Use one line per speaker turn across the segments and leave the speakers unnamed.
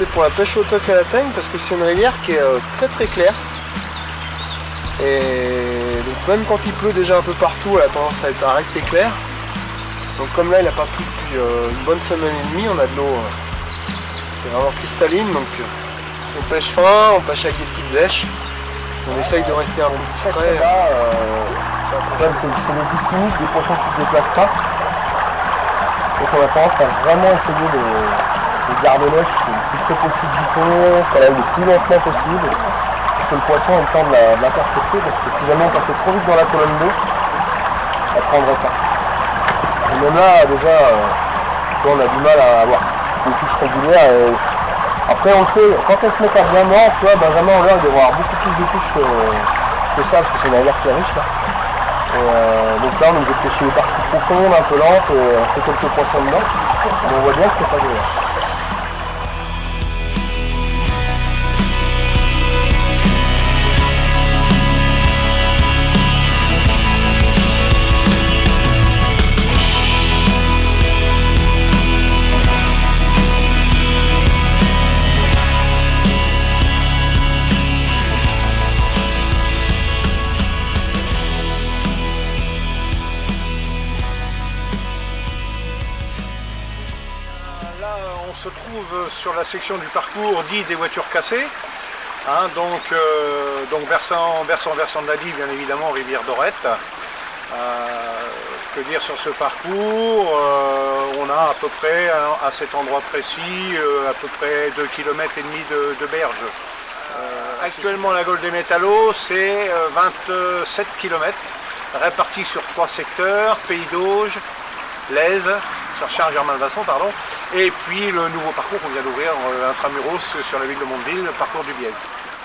opté pour la pêche au toc à la teigne parce que c'est une rivière qui est très très claire. Et donc même quand il pleut déjà un peu partout, elle a tendance à rester claire. Donc comme là il n'a pas plu depuis une bonne semaine et demie, on a de l'eau qui est vraiment cristalline. Donc on pêche fin, on pêche avec des petites lèches. On essaye de rester un peu discret. C'est des petites cliniques, des poissons qui ne se déplacent pas. Donc on a tendance à vraiment essayer de garder lèche le plus près possible du fond, qu'elle aille le plus lentement possible, pour que le poisson ait le temps de l'intercepter, parce que si jamais on passait trop vite dans la colonne d'eau, elle prendrait pas. Et même là, déjà, on a du mal à avoir des touches régulières. Et après, on le sait, quand elle se met à bien mordre, tu vois, Benjamin en l'air, il devrait avoir beaucoup plus de touches que ça, parce que c'est une rivière qui est riche là. Et donc là, on est obligé de pêcher les parties profondes, un peu lentes, et on fait quelques poissons dedans. Mais on voit bien que c'est pas grave.
On se trouve sur la section du parcours dit des voitures cassées, hein, donc versant de la Dye, bien évidemment, rivière d'Orette. Que dire sur ce parcours, on a à peu près, à cet endroit précis, à peu près 2,5 km de berge. Actuellement, la Gaule des Métallos, c'est 27 km, répartis sur 3 secteurs, Pays d'Auge, Lèze, Saint-Germain-le-Vasson, pardon, et puis le nouveau parcours qu'on vient d'ouvrir intramuros sur la ville de Mondeville, le parcours du Bièze.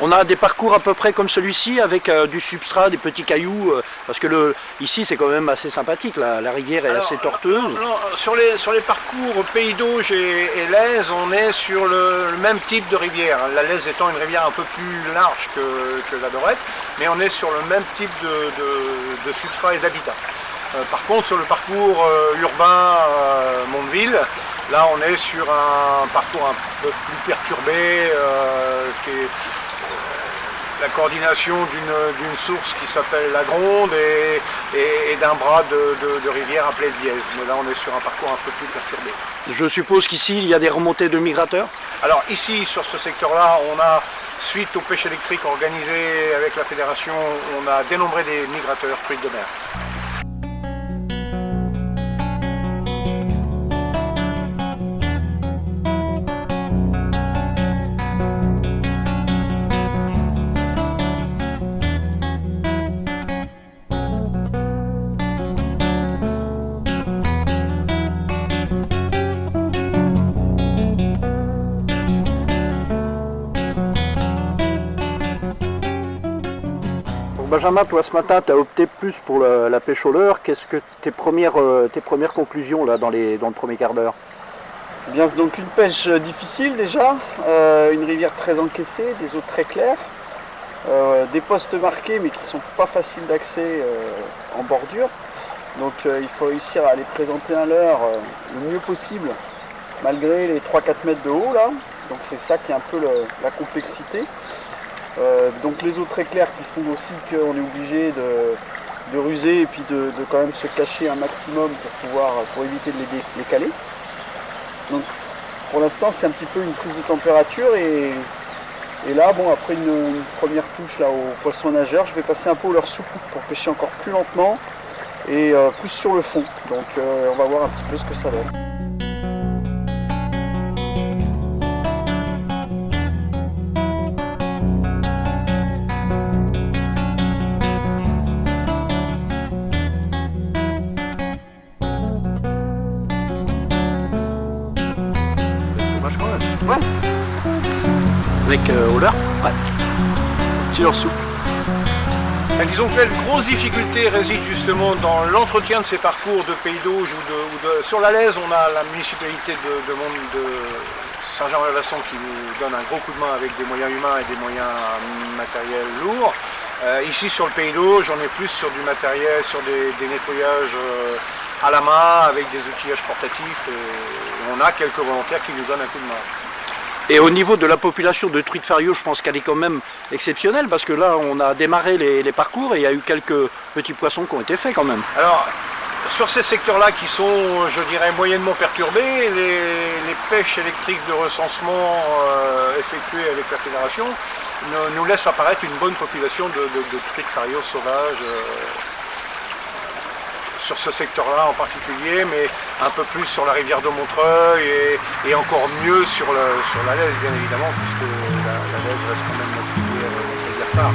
On a des parcours à peu près comme celui-ci avec du substrat, des petits cailloux, parce que ici c'est quand même assez sympathique, la rivière est assez tortueuse.
Non, sur les parcours Pays d'Auge et Lèze, on est sur le même type de rivière. La Lèze étant une rivière un peu plus large que la Dorette, mais on est sur le même type de substrat et d'habitat. Par contre, sur le parcours urbain Mondeville, là on est sur un parcours un peu plus perturbé, qui est la coordination d'une source qui s'appelle la Gronde et d'un bras de rivière appelé le Bièze. Mais là on est sur un parcours un peu plus perturbé.
Je suppose qu'ici il y a des remontées de migrateurs?
Alors ici, sur ce secteur-là, on a, suite aux pêches électriques organisées avec la fédération, on a dénombré des migrateurs truites de mer.
Benjamin, toi ce matin tu as opté plus pour la pêche au leurre. Qu'est-ce que tes premières conclusions là dans le premier quart d'heure?
Bien, donc une pêche difficile déjà, une rivière très encaissée, des eaux très claires, des postes marqués mais qui ne sont pas faciles d'accès en bordure. Donc il faut réussir à les présenter un leurre le mieux possible malgré les 3-4 mètres de haut là. Donc c'est ça qui est un peu la complexité. Donc les eaux très claires qui font aussi qu'on est obligé de ruser et puis de quand même se cacher un maximum pour éviter de les caler. Donc pour l'instant c'est un petit peu une prise de température et là bon après une première touche là au poisson nageur, je vais passer un peu au leurre souple pour pêcher encore plus lentement et plus sur le fond. Donc on va voir un petit peu ce que ça donne.
Ouais. Avec au leurre? Ouais. Petit leurre souple.
Disons que la grosse difficulté réside justement dans l'entretien de ces parcours de Pays d'Auge sur la Lèze, on a la municipalité de Saint-Germain-le-Vasson qui nous donne un gros coup de main avec des moyens humains et des moyens matériels lourds. Ici sur le Pays d'Auge, on est plus sur du matériel, sur des nettoyages à la main avec des outillages portatifs et on a quelques volontaires qui nous donnent un coup de main.
Et au niveau de la population de truites fario, je pense qu'elle est quand même exceptionnelle parce que là, on a démarré les parcours et il y a eu quelques petits poissons qui ont été faits quand même.
Alors, sur ces secteurs-là qui sont, je dirais, moyennement perturbés, les pêches électriques de recensement effectuées avec la fédération nous laissent apparaître une bonne population de truites fario sauvages sur ce secteur-là en particulier, mais un peu plus sur la rivière de Montreuil et encore mieux sur la Lèze, bien évidemment, puisque la Lèze reste quand même notre rivière phare.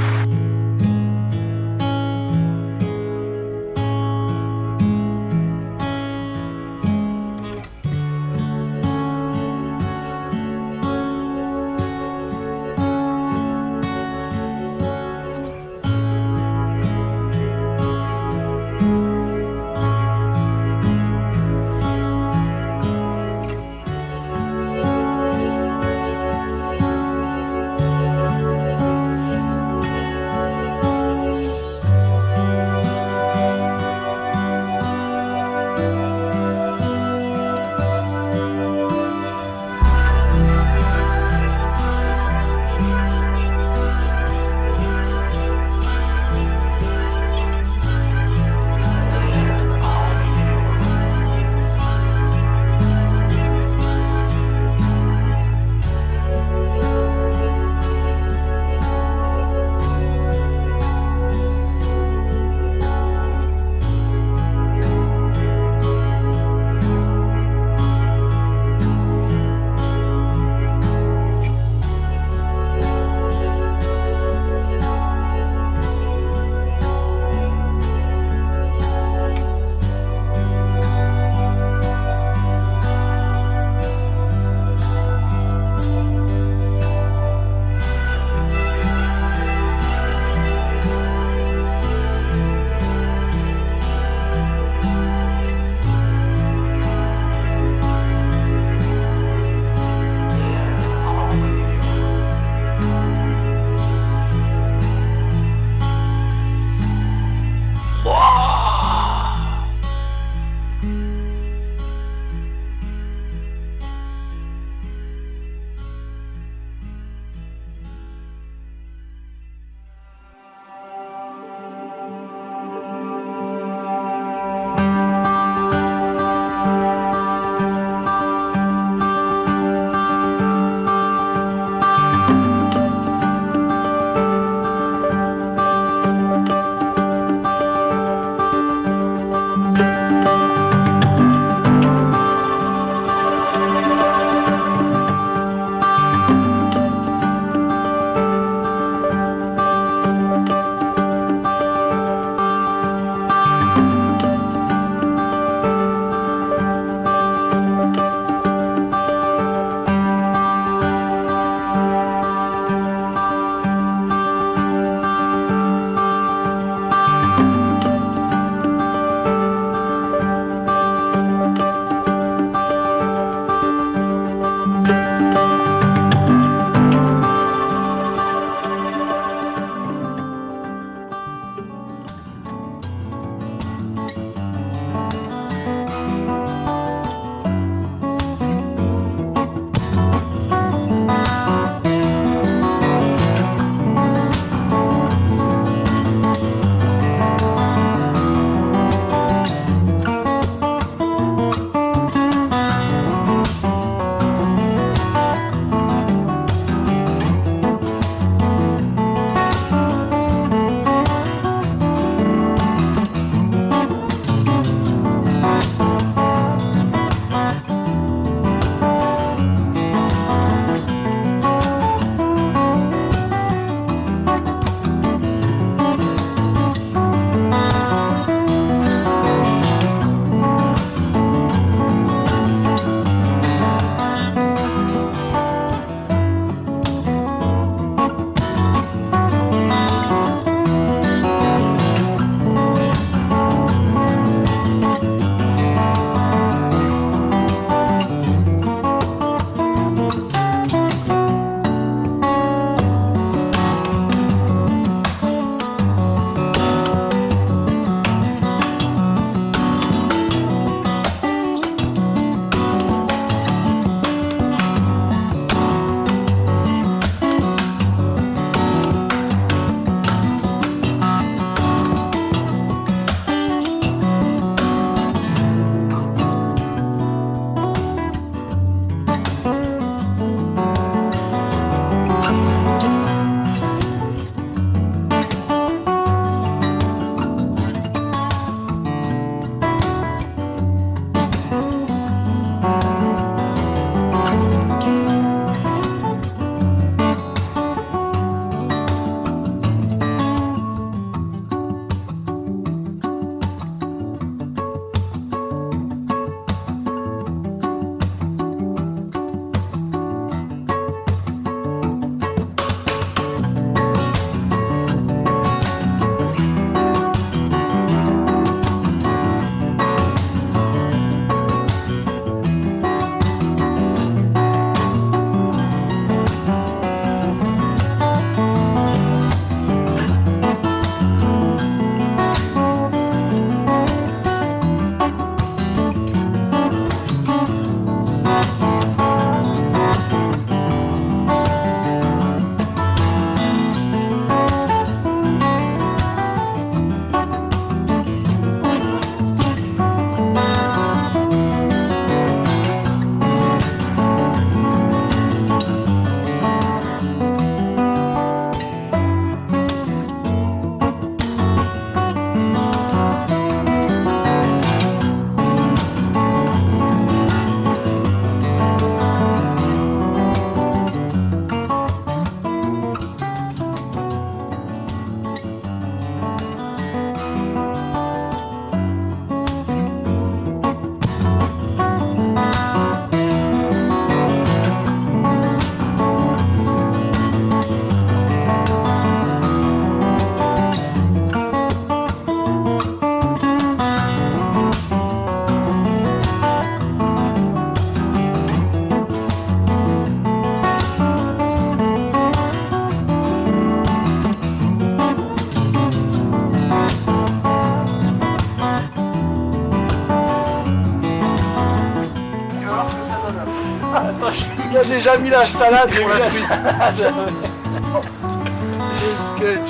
Il a déjà mis la salade pour la truite. Le sketch.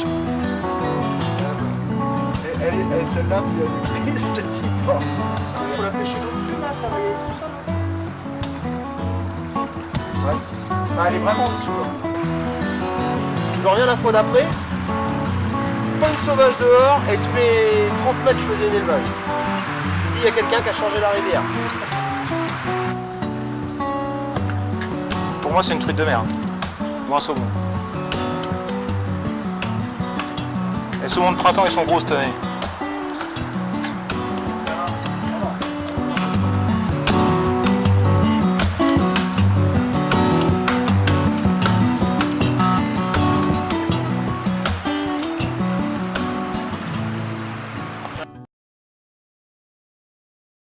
Celle-là, c'est la prise, c'est pas. Faut la pêcher au-dessus, là, ça va aller. Ouais. Ah, elle est vraiment en dessous, là. Je reviens la fois d'après. Pointe sauvage dehors, et tous les 30 mètres, je faisais une élevage. Il y a quelqu'un qui a changé la rivière.
Pour moi, c'est une truite de mer. Ou un saumon. Les saumons de printemps, ils sont gros cette année.